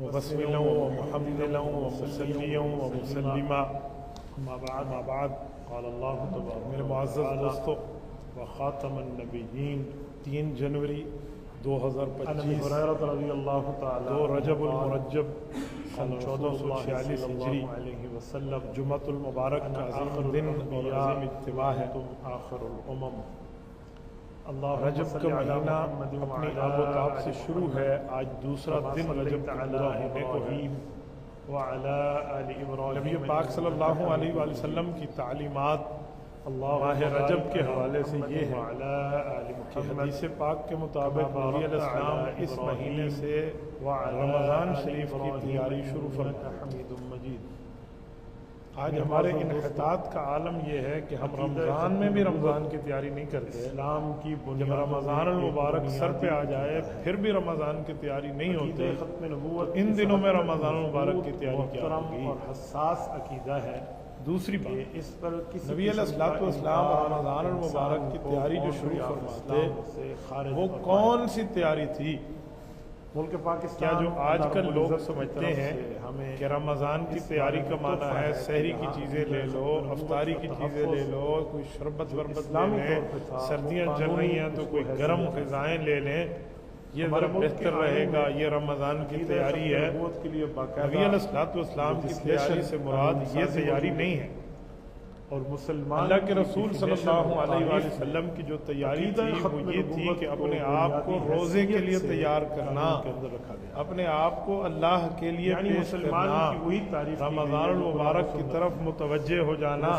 مبسملا ومحملا ومسليا ومسلما اما بعد قال اللہ تبارک میرے معزز دوستو وخاتم النبیین 3 جنوری 2025 رضی اللہ تعالی 2 رجب المرجب سن 1446 ہجری وسلم جمعۃ المبارک کا عظیم دن اور عظیم اجتماع ہے آخر الامم رجب کا مہینہ اپنی آب و تاب سے شروع ہے. آج دوسرا دن رجب کا پورا ہونے کو ہے. نبی پاک صلی اللہ علیہ وآلہ وسلم کی تعلیمات ماہ رجب کے حوالے سے یہ ہے کہ حدیث پاک کے مطابق نبی علیہ السلام اس مہینے سے رمضان شریف کی تیاری شروع فرماتے ہیں. حمید مجید. آج ہمارے انحطاط کا عالم یہ ہے کہ ہم رمضان میں بھی رمضان کی تیاری نہیں کرتے. اسلام کی جب رمضان المبارک سر پہ آ جائے پھر بھی رمضان کی تیاری نہیں ہوتی. ختم نبوت ان دنوں میں رمضان المبارک کی تیاری کیا ہوگی؟ اور حساس عقیدہ ہے. دوسری بات اس پر کسی نبی علیہ الصلوۃ والسلام رمضان المبارک کی تیاری جو شروع فرماتے وہ کون سی تیاری تھی؟ ملک پاکستان کیا جو آج کل لوگ سمجھتے ہیں کہ رمضان کی تیاری کا معنی ہے سحری کی چیزیں لے لو، افطاری کی چیزیں لے لو، کوئی شربت وربت لے لیں، سردیاں چل رہی ہیں تو کوئی گرم غذائیں لے لیں، یہ ذرا بہتر رہے گا، یہ رمضان کی تیاری ہے. نبی علیہ الصلوۃ والسلام کی تیاری سے مراد یہ تیاری نہیں ہے. اور مسلمان اللہ کے رسول صلی اللہ علیہ وآلہ وسلم کی جو تیاری تھی وہ یہ تھی کہ اپنے آپ کو روزے کے لیے تیار کرنا، اپنے آپ کو اللہ کے لیے پیش کرنا، رمضان المبارک کی طرف متوجہ ہو جانا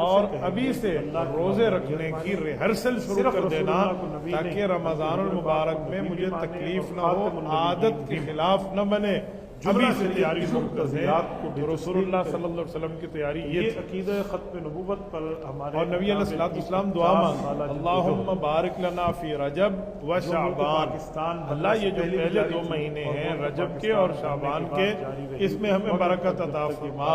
اور ابھی سے روزے رکھنے کی ریہرسل شروع کر دینا تاکہ رمضان المبارک میں مجھے تکلیف نہ ہو، عادت کے خلاف نہ بنے. ابھی سے تیاری شروع کر دیں. رسول اللہ صلی اللہ علیہ وسلم کی تیاری یہ تھی. عقیدہ ختم نبوت پر ہمارے اور نبی علیہ الصلوۃ والسلام دعا مانگا اللہم بارک لنا فی رجب و شعبان. اللہ یہ جو پہلے 2 مہینے ہیں رجب کے اور شعبان کے، اس میں ہمیں برکت عطا فرما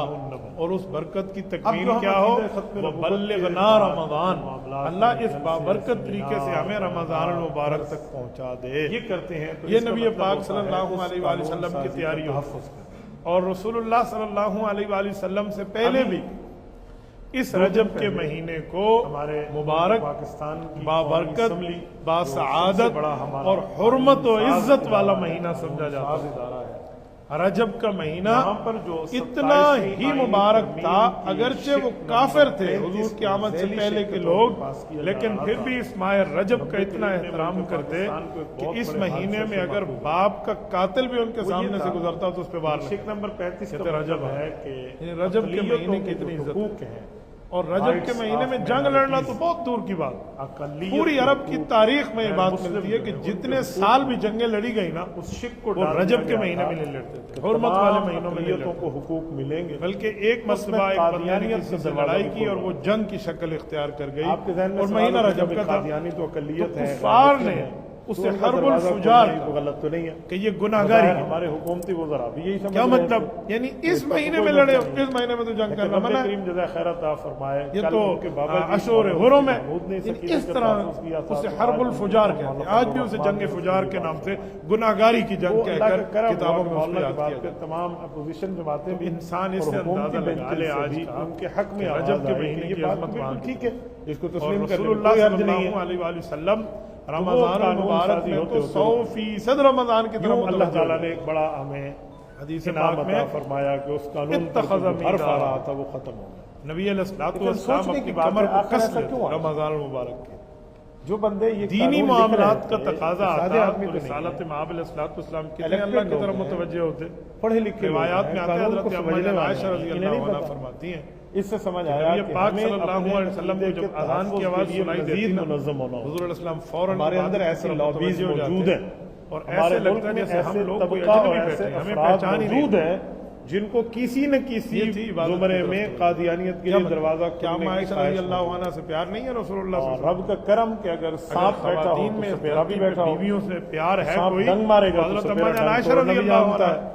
اور اس برکت کی تکمیل کیا ہو وبلغنا رمضان. اللہ اس بابرکت طریقے سے ہمیں رمضان المبارک تک پہنچا دے. یہ کرتے ہیں یہ نبی پاک صلی اللہ علیہ وآلہ وسلم کی تیاری اور رسول اللہ صلی اللہ علیہ وآلہ وسلم سے پہلے بھی اس رجب کے مہینے کو ہمارے مبارک، پاکستان کی بابرکت، باسعادت اور حرمت و عزت والا مہینہ سمجھا جاتا ہے. رجب کا مہینہ اتنا ہی مبارک تھا، اگرچہ وہ کافر تھے حضور کی آمد سے پہلے کے لوگ، لیکن پھر بھی اس ماہ رجب کا اتنا احترام کرتے کہ اس مہینے میں اگر باپ کا قاتل بھی ان کے سامنے سے گزرتا تو اس پہ وار شک نمبر 35 رجب ہے کہ رجب کے مہینے کی اتنی عزت ہے. اور رجب کے مہینے میں جنگ لڑنا تو بہت دور کی بات. پوری عرب کی تاریخ میں یہ بات ملتی ہے کہ جتنے سال بھی جنگیں لڑی گئی نا اس شک کو وہ رجب کے مہینے میں نہیں لڑتے تھے، حرمت والے مہینوں میں نہیں کو حقوق ملیں گے. بلکہ ایک مرتبہ ایک بندے نے کسی سے لڑائی کی اور وہ جنگ کی شکل اختیار کر گئی اور مہینہ رجب کا تھا. قادیانی تو اقلیت ہے، کفار نے اسے حرب الفجار غلط تو نہیں ہے کہ یہ گناہگاری ہے. ہمارے حکومتی وزراء بھی یہی سمجھ کیا مطلب؟ یعنی اس مہینے میں لڑے، اس مہینے میں تو جنگ کرنا منع ہے. کریم جزائے خیر عطا فرمائے. یہ تو اشور حرم ہے. اس طرح اسے حرب الفجار کہتے ہیں. آج بھی اسے جنگ فجار کے نام سے گناہگاری کی جنگ کہہ کر کتابوں میں اس کو یاد کیا جاتا ہے. تمام اپوزیشن جماعتیں بھی انسان اس سے اندازہ لگا لے آج ان کے حق میں رجب کے مہینے کی عظمت مان ٹھیک ہے، اس کو اور تسلیم رسول کرنے اللہ میں صلی اللہ علیہ وآلہ وسلم رمضان المبارک میں تو 100% رمضان کی طرف اللہ تعالیٰ نے ایک بڑا ہمیں حدیث انعام پاک میں عطا فرمایا کہ اس قانون پر اتخذ جو حرف آ میثاقا. رہا تھا وہ ختم ہو گیا. نبی علیہ الصلوۃ لیکن والسلام سوچنے اپنی کی بات کمر ہے، کو آخر کس ایسا لیتے کیوں ہے؟ رمضان المبارک کے. جو بندے یہ دینی قانون لکھ معاملات کا رہے تھے، تقاضا آتا سادے آدمی تو تو نہیں رسالت ہے. مآب علیہ الصلوۃ والسلام کتنے الیکٹڈ اللہ کی لوگ طرف ہیں، متوجہ ہوتے. پڑھے لکھے روایات میں آتے ہیں قانون کو حضرت سمجھنے اماں والے عائشہ رضی انہیں اللہ نہیں عنہا پتا. فرماتی ہیں اس سے سمجھ آیا نبی کہ پاک ہمیں صلی اللہ اپنے علیہ وسلم کو عقیدے جب کے اذان کی تحفظ آواز کے لیے سنائی دیتی مزید نا منظم ہونا حضور علیہ السلام فوراً ہمارے اندر ایسی لابیز موجود ہیں اور ہمارے ایسے ملک لگتا ہے میں جیسے ہم ایسے لوگ کوئی طبقہ اور اجنبی ایسے بیٹھے ہیں، ہمیں افراد پہچان ہی موجود نہیں. ہیں جن کو کسی نہ کسی یہ تھی عبادت زمرے کی میں طرف. قادیانیت کے لیے دروازہ کیا کھولنے کی عائشہ خواہش رضی اللہ ہوتی ہے. عنہ سے پیار نہیں ہے رسول اللہ صلی اللہ علیہ رب کا کرم کہ اگر سانپ بیٹھا ہو خواتین تو میں سپیرا بھی بیٹھا ہو. بیویوں سے پیار ہے سانپ کوئی ڈنگ مارے گا تو حضرت سپیرا اماں جان ڈنگ عائشہ توڑنا رضی بھی اللہ جانتا عنہ ہے.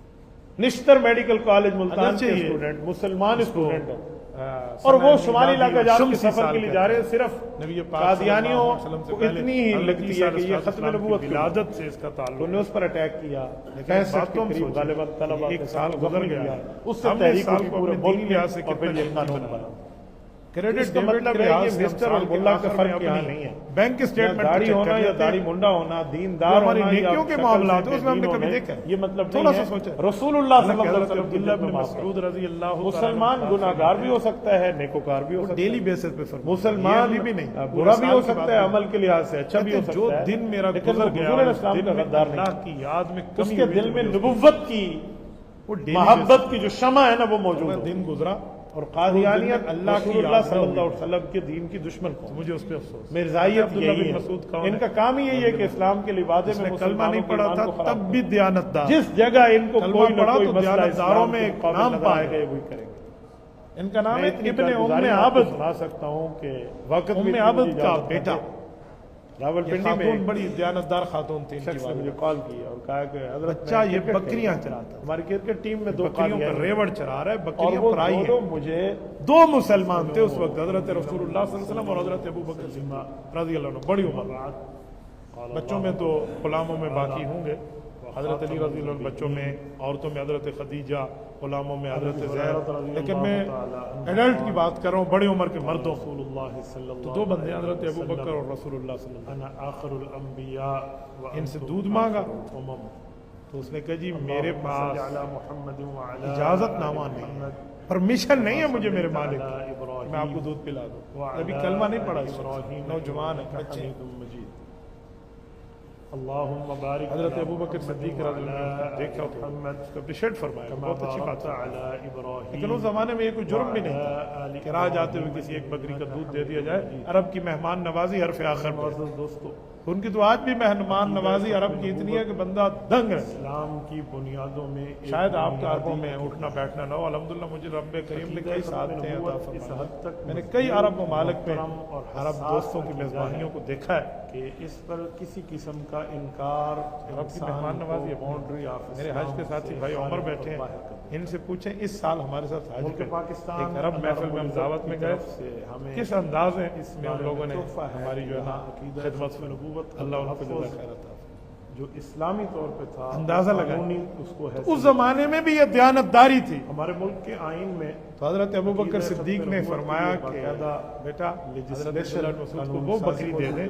نشتر میڈیکل کالج ملتان کے اسٹوڈنٹ مسلمان اسٹوڈنٹ ہیں اور وہ شمالی علاقہ جات کے سفر کے لیے جا رہے ہیں. صرف قادیانیوں کو اتنی ہی لگتی ہے کہ یہ ختم نبوت کی ولادت سے اس کا تعلق. انہوں نے اس پر اٹیک کیا 65 کے قریب غالباً طلبہ ایک سال گزر گیا, اس سے تحریک ہوئی پورے ملک میں اور پھر یہ قانون بنا. کریڈٹ اس کا مطلب ہے کہ مسٹر اور ملا کا فرق یہاں نہیں ہے. بینک اسٹیٹمنٹ داڑھی ہونا یا داڑھی منڈا ہونا, دیندار ہماری ہونا نیکیوں کے معاملات ہیں, اس میں ہم نے کبھی دیکھا یہ مطلب تھوڑا نہیں سا سوچا. ہے. رسول اللہ صلی اللہ علیہ وسلم عبداللہ بن مسعود رضی اللہ مسلمان گناہگار بھی ہو سکتا ہے, نیکوکار بھی ہو سکتا ہے, ڈیلی بیسس پہ فرق, مسلمان بھی نہیں, برا بھی ہو سکتا ہے, عمل کے لحاظ سے اچھا بھی ہو جو سکتا ہے. دن میرا لیکن گزر گیا حضور اسلام کا غدار اللہ نہیں, کی یاد میں اس کمی کے دل میں نبوت کی محبت کی جو شمع ہے نا وہ موجود ہے. دن گزرا اور قادیانیت اللہ کی رسول اللہ یاد صلی میں اللہ علیہ وسلم کے دین کی دشمن کو, مجھے اس پہ افسوس. مرزائیت عبداللہ یہی بن ہے. مسعود کون ان ہے؟ کا کام ہی یہی ہے کہ اسلام کے لبادے میں کلمہ نہیں پڑھا تھا تب بھی دیانت دار, جس جگہ ان کو کلمہ کوئی نہ پڑھا کوئی تو مسئلہ دیانت داروں اسلام میں کے ایک مقابل نام نظر پائے آئے گئے. وہی کریں گے. ان کا نام ہے ابن ام عبد عبد، سنا سکتا ہوں کہ وقت ام عبد کا بیٹا، راول پنڈی میں خاتون بڑی دیانتدار خاتون تھی، شخص نے مجھے کال کیا اور کہا کہ حضرت بچہ یہ بکریاں چراتا، ہماری کرکٹ ٹیم میں 2 بکریوں پر ریوڑ چرا رہا ہے، اور بکریاں وہ پرائی ہیں۔ دونوں مجھے 2 مسلمان تھے اس وقت، حضرت رسول اللہ صلی اللہ علیہ وسلم اور حضرت ابو بکر صدیق رضی اللہ عنہ، بڑی عمر، بچوں میں تو غلاموں میں باقی ہوں گے، حضرت علی رضی اللہ عنہ بچوں میں، عورتوں میں حضرت خدیجہ، غلاموں میں حضرت زید، لیکن میں ایڈلٹ کی بات کر رہا ہوں، بڑی عمر کے مردوں، تو 2 بندے حضرت ابو بکر اور رسول اللہ صلی اللہ علیہ انا آخر الانبیاء وسلم، ان سے دودھ مانگا تو اس نے کہا جی میرے پاس اجازت نامہ نہیں ہے، پرمیشن نہیں ہے مجھے میرے مالک، میں آپ کو دودھ پلا دوں، ابھی کلمہ نہیں پڑھا، نوجوان ہے، بچے۔ اللہم بارک حضرت ابو بکر صدیق رضی اللہ عنہ دیکھا تو اس کو اپریشیٹ فرمایا، بہت اچھی بات ہے، لیکن اس زمانے میں یہ کوئی جرم بھی نہیں تھا کہ راہ جاتے ہوئے کسی ایک بکری کا دودھ دے دیا جائے۔ عرب کی مہمان نوازی حرف آخر میں، دوستو، ان کی تو آج بھی مہمان نوازی عرب کی اتنی ہے کہ بندہ دنگ ہے۔ اسلام کی بنیادوں میں شاید آپ کے عربوں میں اٹھنا بیٹھنا نہ ہو، الحمدللہ مجھے رب کریم نے کئی سعادتیں عطا فرمائی، میں نے کئی عرب ممالک میں عرب دوستوں کی میزبانیوں کو دیکھا ہے کہ اس پر کسی قسم کا انکار رب کی مہمان نوازی ہے۔ باؤنڈری آف میرے حج کے ساتھی بھائی عمر بیٹھے ہیں، ان سے پوچھیں اس سال ہمارے ساتھ حج ملک کے پاکستان ایک عرب محفل میں ہم دعوت میں گئے، ہمیں کس انداز میں اس میں ان لوگوں نے ہماری جو ہے نا خدمت میں نبوت اللہ ان کو جزا خیر عطا جو اسلامی طور پہ تھا، اندازہ لگائیں قانونی اس کو ہے، اس زمانے میں بھی یہ دیانتداری تھی۔ ہمارے ملک کے آئین میں تو حضرت ابو بکر صدیق نے فرمایا کہ بیٹا حضرت مسعود کو وہ بکری دے دے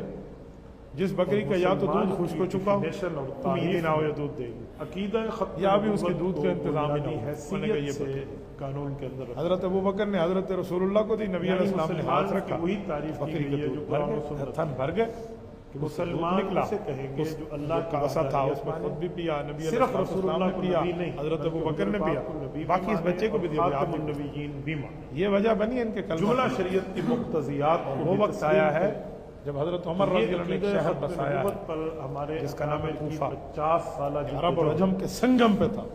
جس بکری کا یا تو دودھ خشک ہو چکا ہو، امید ہی نہ ہو یا دودھ دے گی، عقیدہ ختم یا بھی اس کے دودھ کا انتظام ہی نہ ہو، حیثیت سے قانون کے اندر حضرت ابو بکر نے حضرت رسول اللہ کو دی، نبی علیہ السلام نے ہاتھ رکھا، وہی تعریف بکری کا دودھ بھر گئے، تھن بھر گئے، مسلمان نکلا، سے کہیں گے جو اللہ کا اثر تھا اس میں خود بھی پیا، نبی علیہ السلام نے پیا، حضرت ابو بکر نے پیا، باقی اس بچے کو بھی دیا، خاتم النبیین بھی مانے۔ یہ وجہ بنی ان کے کلمہ جملہ شریعت کی مقتضیات وہ وقت آیا ہے جب حضرت عمر رضی اللہ عنہ نے ایک شہر بسایا پر ہمارے جس کا نام ہے کوفہ، 50 سالہ عرب اور عجم کے سنگم پہ تھا،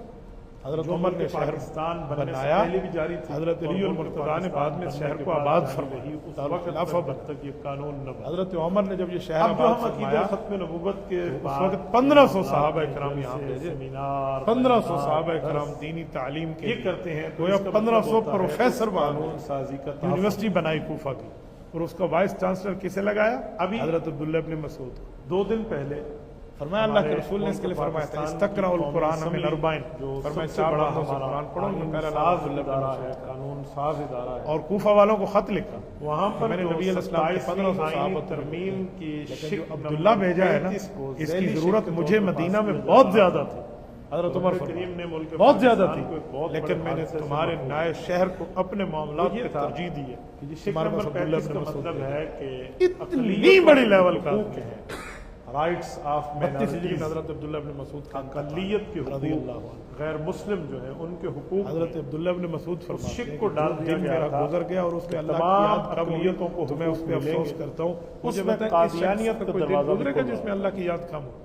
حضرت عمر نے شہر پاکستان بنایا، پہلے بھی جاری تھی، حضرت علی المرتضیٰ نے بعد میں شہر کو آباد فرمایا، اس وقت تک یہ قانون نہ بنا۔ حضرت عمر نے جب یہ شہر اب جو آباد ہم فرمایا، عقیدہ ختم نبوت کے اس وقت 1500 صحابہ کرام یہاں بھیجے، سیمینار 1500 صحابہ کرام دینی تعلیم کے یہ کرتے ہیں، گویا 1500 پروفیسر قانون سازی کا یونیورسٹی بنائی کوفہ کی، اور اس کا وائس چانسلر کسے لگایا؟ ابھی حضرت عبداللہ ابن مسعود۔ 2 دن پہلے فرمایا اللہ کے رسول نے اس کے لیے فرمایا تھا استقرأ القرآن من 40، فرمایا 4 بندوں سے قرآن پڑھو، ان میں پہلا ساز ادارہ ہے، قانون ساز ادارہ ہے، اور کوفہ والوں کو خط لکھا، وہاں پر میں نے نبی علیہ السلام کے 1500 صحابہ ترمیم کی شکل عبداللہ بھیجا ہے نا، اس کی ضرورت مجھے مدینہ میں بہت زیادہ تھی، حضرت عمر کریم نے ملک بہت زیادہ تھی، لیکن میں نے تمہارے نئے شہر کو اپنے معاملات پہ ترجیح دی ہے۔ ہمارے پاس عبداللہ ابن مسعود کا مطلب ہے کہ اتنی بڑی لیول کا رائٹس آف لیکن حضرت عبداللہ ابن مسعود کا اقلیت کے حقوق، غیر مسلم جو ہیں ان کے حقوق، حضرت عبداللہ ابن مسعود فرماتے شک ہیں کو ڈال دیا دن گیا میرا تھا، گزر گیا اور اس پہ اللہ کی تمام یاد اقلیتوں کو تو میں اس پہ افسوس کرتا ہوں، مجھے میں بتائیں قادیانیت کا کوئی دن دروازہ گزرے گا جس میں اللہ کی یاد کم ہو؟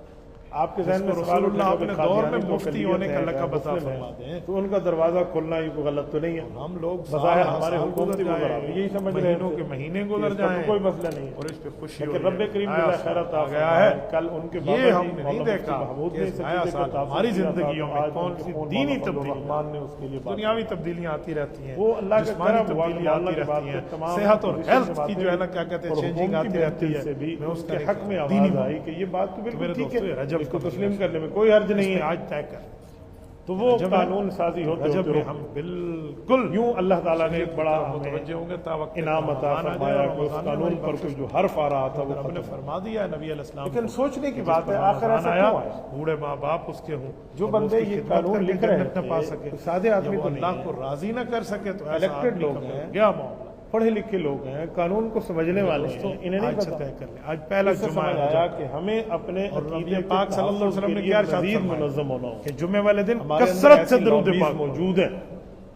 آپ کے ذہن میں رسول اللہ اپنے دور میں مفتی ہونے کا لقب لقب عطا فرماتے ہیں، تو ان کا دروازہ کھولنا یہ کوئی غلط تو نہیں ہے، ہم لوگ بظاہر ہمارے حکومتی وزراء یہی سمجھ رہے مہینوں کے مہینے گزر جائیں، کوئی مسئلہ نہیں ہے، اور اس پہ خوشی کہ رب کریم جزا خیرات آ گیا ہے۔ کل ان کے یہ ہم نے نہیں دیکھا کہ اس نیا سال ہماری زندگیوں میں کون سی دینی تبدیلیاں نے اس کے لیے دنیاوی تبدیلیاں آتی رہتی ہیں، وہ اللہ کے جسمانی کرم تبدیلیاں آتی رہتی ہیں، صحت اور ہیلتھ کی جو ہے نا کیا کہتے ہیں چینجنگ آتی رہتی ہے، میں اس کے حق میں آواز آئی کہ یہ بات تو بالکل ٹھیک ہے، رجب اس کو تسلیم کرنے میں کوئی حرج نہیں ہے، آج طے کر تو وہ قانون سازی ہوتے رجب ہوتے میں ہم بالکل یوں اللہ تعالیٰ نے ایک بڑا متوجہ ہوں گے تاوقت انعام عطا فرمایا کہ اس قانون پر کوئی جو حرف آ رہا تھا وہ رب نے فرما دیا نبی علیہ السلام، لیکن سوچنے کی بات ہے آخر ایسا کیوں ہے؟ بوڑھے ماں باپ اس کے ہوں جو بندے یہ قانون لکھ رہے ہیں پا سکے، سادے آدمی وہ کو اللہ کو راضی نہ کر سکے تو الیکٹڈ لوگ ہیں، کیا معاملہ، پڑھے لکھے لوگ ہیں، قانون کو سمجھنے والے ہیں، انہیں نہیں پتہ طے کر لیں۔ آج پہلا جمعہ آیا کہ ہمیں اپنے عقیدے پاک صلی اللہ علیہ وسلم نے کیا ارشاد مزید فرمایا منظم ہونا ہو کہ جمعے والے دن ہمارے کثرت سے اندر درود ایسی پاک موجود ہیں،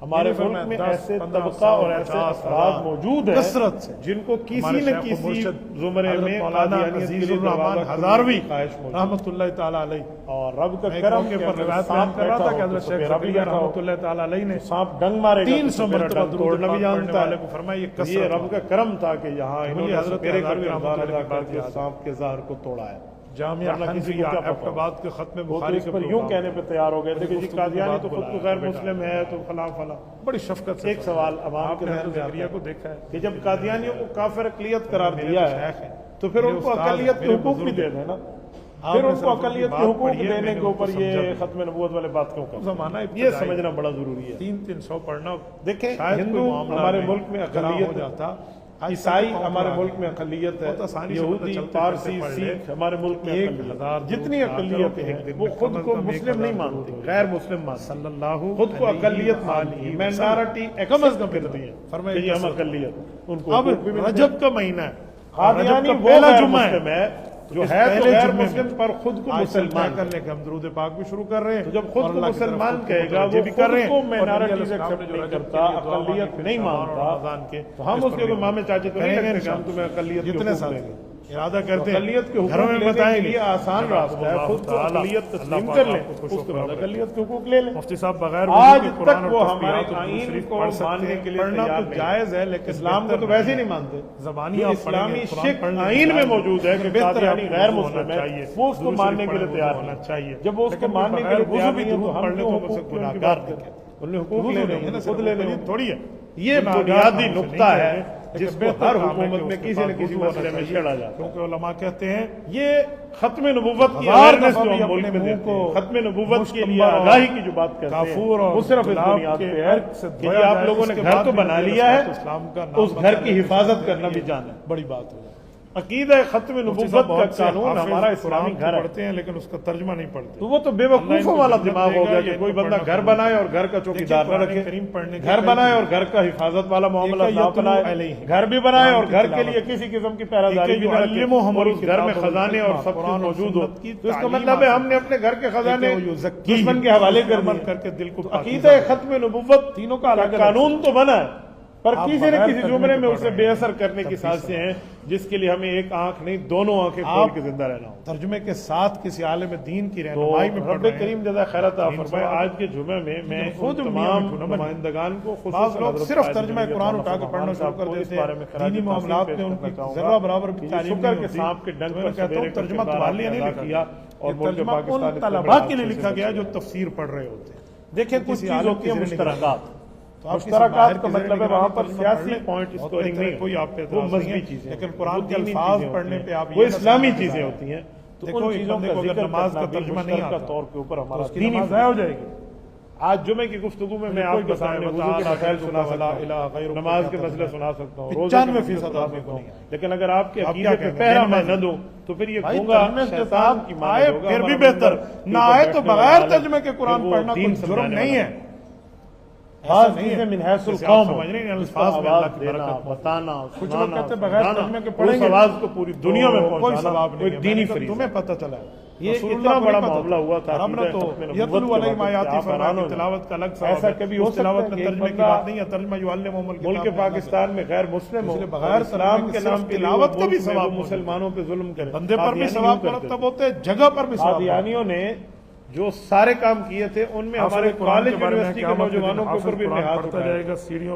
ہمارے ملک میں ایسے طبقہ اور ایسے افراد موجود ہیں کثرت سے جن کو کسی نہ کسی زمرے میں عزیز الرحمان ہزاروی رحمۃ اللہ تعالیٰ علیہ، اور رب کا کرم کے پر روایت بیان کر رہا تھا کہ حضرت شیخ زکریا رحمۃ اللہ تعالیٰ علیہ نے سانپ ڈنگ مارے 300 مرتبہ درود پاک پڑھنے والے کو فرمایا یہ رب کا کرم تھا کہ یہاں انہوں نے حضرت سانپ کے زہر کو توڑا ہے۔ جامعہ حنفیہ ایبٹ آباد کے ختم بخاری کے پر یوں کہنے پہ تیار ہو گئے تھے کہ جی قادیانی تو خود کو غیر مسلم ہے تو فلاں فلاں۔ بڑی شفقت سے ایک سوال عوام کے ذہن میں آتا ہے کو دیکھا ہے کہ جب قادیانیوں کو کافر اقلیت قرار دیا ہے تو پھر ان کو اقلیت کے حقوق بھی دے دیں نا، پھر ان کو اقلیت کے حقوق دینے کے اوپر یہ ختم نبوت والے بات کیوں کرتے زمانہ یہ سمجھنا بڑا ضروری ہے۔ 300 پڑھنا دیکھیں ہندو ہمارے ملک میں اقلیت جاتا، عیسائی ہمارے ملک میں اقلیت ہے، یہودی پارسی سکھ ہمارے ملک میں اقلیت، جتنی اقلیت ہیں وہ خود کو مسلم نہیں مانتے، غیر مسلم مانتے، خود کو اقلیت مانتی ہے، مائنارٹی کم از کم کرتی ہے فرمائے یہ ہم اقلیت ان کو۔ اب رجب کا مہینہ ہے، قادیانی وہ غیر مسلم ہے جو ہے تو غیر مسلم پر خود کو مسلمان کرنے کے ہم درود پاک بھی شروع کر رہے ہیں، تو جب خود کو مسلمان کہے گا وہ خود کو مائنارٹیز ایکسپٹ نہیں کرتا، اقلیت نہیں مانتا، تو ہم اس کے تو مامے چاچے تو نہیں لگتے کہ ہم تمہیں اقلیت جتنے ساتھ ارادہ کرتے ہیں اقلیت کے حقوق لینے کے لیے آسان راستہ ہے، خود کو اقلیت تسلیم کر لیں، اس کے بعد اقلیت کے حقوق لے لیں۔ مفتی صاحب بغیر آج تک وہ ہمارے آئین کو ماننے کے لیے تیار نہیں، جائز ہے لیکن اسلام کو تو ویسے ہی نہیں مانتے، زبانی اسلامی شک آئین میں موجود ہے کہ قادیانی غیر مسلم ہے، وہ اس کو ماننے کے لیے تیار ہونا چاہیے۔ جب وہ اس کو ماننے کے لیے تیار نہیں ہے تو ہم کیوں حقوق گناہگار دیکھیں، انہیں حقوق لینے ہیں خود لینے تھوڑی ہے۔ یہ بنیادی نقطہ ہے جس کو ہر حکومت میں کسی نہ کسی مسئلے میں چھیڑا جاتا ہے، کیونکہ علماء کہتے ہیں یہ ختم نبوت کی اویئرنیس جو ہم ملک میں دیتے ہیں، ختم نبوت کے لیے آگاہی کی جو بات کرتے ہیں وہ صرف اس بنیاد پہ ہے کہ آپ لوگوں نے گھر تو بنا لیا ہے، اس گھر کی حفاظت کرنا بھی جانا ہے۔ بڑی بات ہے۔ عقیدہ ختم نبوت کا قانون ہمارا اسلامی گھر ہے، پڑھتے ہیں لیکن اس کا ترجمہ نہیں پڑھتے، تو وہ تو بے وقوفوں والا دماغ ہو گیا کہ کوئی بندہ گھر بنائے اور گھر کا چوکیدار نہ رکھے، گھر بنائے اور گھر کا حفاظت والا معاملہ نہ بنائے، گھر بھی بنائے اور گھر کے لیے کسی قسم کی پہراداری بھی نہ رکھے اور اس گھر میں خزانے اور سب کچھ موجود ہو، تو اس کا مطلب ہے ہم نے اپنے گھر کے خزانے دشمن کے حوالے کر کے دل کو۔ عقیدہ ختم نبوت تینوں کا قانون تو بنا ہے پر کسی نہ کسی زمرے میں اسے بے اثر کرنے کی سازشیں ہیں جس کے لیے ہمیں ایک آنکھ نہیں دونوں آنکھیں کھول کے زندہ رہنا ہو۔ ترجمے کے ساتھ کسی عالم دین کی رہنمائی میں رب کریم جزا خیر عطا فرمائے آج کے جمعے میں خود تمام نمائندگان کو بعض لوگ صرف ترجمہ قرآن اٹھا کے پڑھنا شروع کر دیتے ہیں، دینی معاملات میں ان کی ذرہ برابر بھی تعلیم شکر کے سانپ کے ڈنگ پر کہتا ہوں ترجمہ تمہارے لیے نہیں لکھا اور ترجمہ ان طلباء کے لیے لکھا گیا جو تفسیر پڑھ رہے ہوتے ہیں۔ دیکھیں کچھ چیز ہوتی ہے مشترکات، مشترکات کا مطلب ہے وہاں پر سیاسی پوائنٹ اسکورنگ نہیں، کوئی آپ پہ وہ مذہبی چیزیں، لیکن قرآن کے الفاظ پڑھنے پہ آپ وہ اسلامی چیزیں ہوتی ہیں، تو ان چیزوں کا ذکر نماز کا ترجمہ نہیں آتا طور کے اوپر ہمارا دینی ضائع ہو جائے گی۔ آج جمعے کی گفتگو میں آپ کے سامنے وضو کے مسائل سنا سکتا ہوں، نماز کے مسئلے سنا سکتا ہوں، 95% آپ کو نہیں، لیکن اگر آپ کے عقیدے پہ پہرا میں نہ دوں تو پھر یہ گونگا شیطان کی آئے پھر بھی بہتر نہ آئے تو بغیر ترجمے کے قرآن پڑھنا کوئی جرم نہیں ہے۔ من حیث القوم الفاظ میں اللہ کی دینا، بتانا، کچھ لوگ کہتے ہیں بغیر ترجمے کے پڑھیں گے آواز کو پوری دنیا میں کوئی ثواب نہیں، دینی فریضہ تمہیں پتہ چلا یہ اتنا بڑا معاملہ ہوا تھا رب نے تو یتلو علیہم آیاتی فرمایا تلاوت کا الگ ثواب ایسا کبھی ہو تلاوت سکتا میں ہے ترجمے کی بات نہیں ہے، ترجمہ یعلمہم الکتاب ملک پاکستان میں غیر مسلم ہو بغیر اسلام کے نام پہ تلاوت کا بھی ثواب مسلمانوں پہ ظلم کرے، بندے پر بھی ثواب مرتب ہوتے ہیں، جگہ پر بھی ثواب۔ قادیانیوں نے جو سارے کام کیے تھے ان میں ہمارے کالج یونیورسٹی کے نوجوانوں کے اوپر بھی ہاتھ اٹھائے،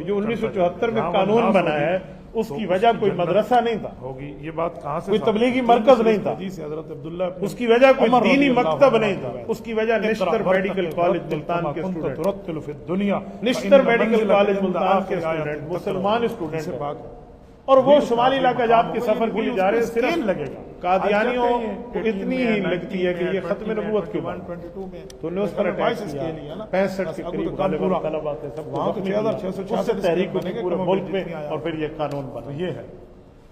جو 1974 میں قانون بنا ہے اس کی وجہ کوئی مدرسہ نہیں تھا، ہوگی یہ بات کہاں سے، کوئی تبلیغی مرکز نہیں تھا، حضرت عبداللہ اس کی وجہ کوئی دینی مکتب نہیں تھا، اس کی وجہ نشتر میڈیکل کالج ملتان کے اسٹوڈنٹ، نشتر میڈیکل کالج ملتان کے اسٹوڈنٹ، مسلمان اسٹوڈنٹ، اور وہ شمالی علاقہ جات کے سفر کے لیے جا رہے صرف لگے گا، قادیانیوں کو اتنی ہی لگتی ہے کہ یہ ختم نبوت کے بعد تو انہوں نے اس پر اٹیک کیا، 65 کے قریب طلب آتے ہیں، سب اس سے تحریک ہوئی پورے ملک میں اور پھر یہ قانون بنا۔ یہ ہے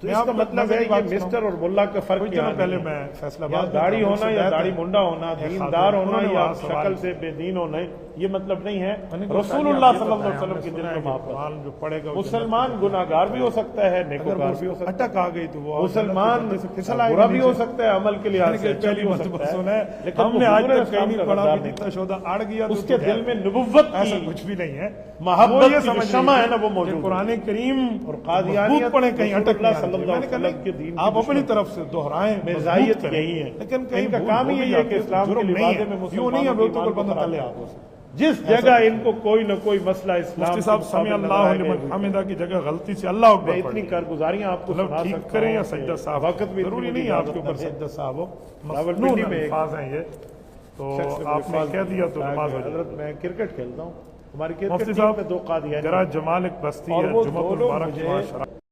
تو اس کا مطلب ہے یہ مسٹر اور ملا کا فرق کیا ہے، پہلے میں فیصلہ یا داڑھی ہونا یا داڑھی منڈا ہونا، دیندار ہونا یا شکل سے بے دین ہونا، یہ مطلب نہیں ہے رسول اللہ صلی اللہ علیہ وسلم کے دل میں محبت جو پڑے گا مسلمان گناہگار بھی ہو سکتا ہے نیکوکار بھی ہو سکتا ہے اٹک آ گئی تو وہ مسلمان برا بھی ہو سکتا ہے عمل کے لحاظ سے پہلی مرتبہ سنا ہے لیکن ہم نے آج تک کہیں نہیں پڑھا کہ جتنا شہدا اڑ گیا اس کے دل میں نبوت ایسا کچھ بھی نہیں ہے محبت کی شمع ہے نا وہ موجود قرآن کریم اور قادیانیت پڑھیں کہیں اٹک اللہ صلی اللہ علیہ وسلم کے دین آپ اپنی طرف سے دہرائیں مرزائیت یہی ہے لیکن کہیں کا کام ہی ہے کہ اسلام کے لبادے میں مسلمانوں کی بندہ تلے آپ جس جگہ ان کو کوئی نہ کوئی مسئلہ اسلام صاحب سمع اللہ لمن حمدہ کی جگہ غلطی سے اللہ اکبر میں اتنی کارگزاریاں آپ کو سنا ٹھیک سکتا کریں ہوں یا سجدہ صاحب وقت بھی ضروری نہیں آپ کے اوپر سجدہ صاحب ہو راولپنڈی میں ایک الفاظ ہیں یہ تو آپ نے کہہ دیا تو نماز ہو جائے حضرت میں کرکٹ کھیلتا ہوں ہماری مفتی کرکٹ ٹیم صاحب میں 2 قادیانی ذرا جمال ایک بستی ہے اور وہ جمعۃ دو لوگ المبارک مجھے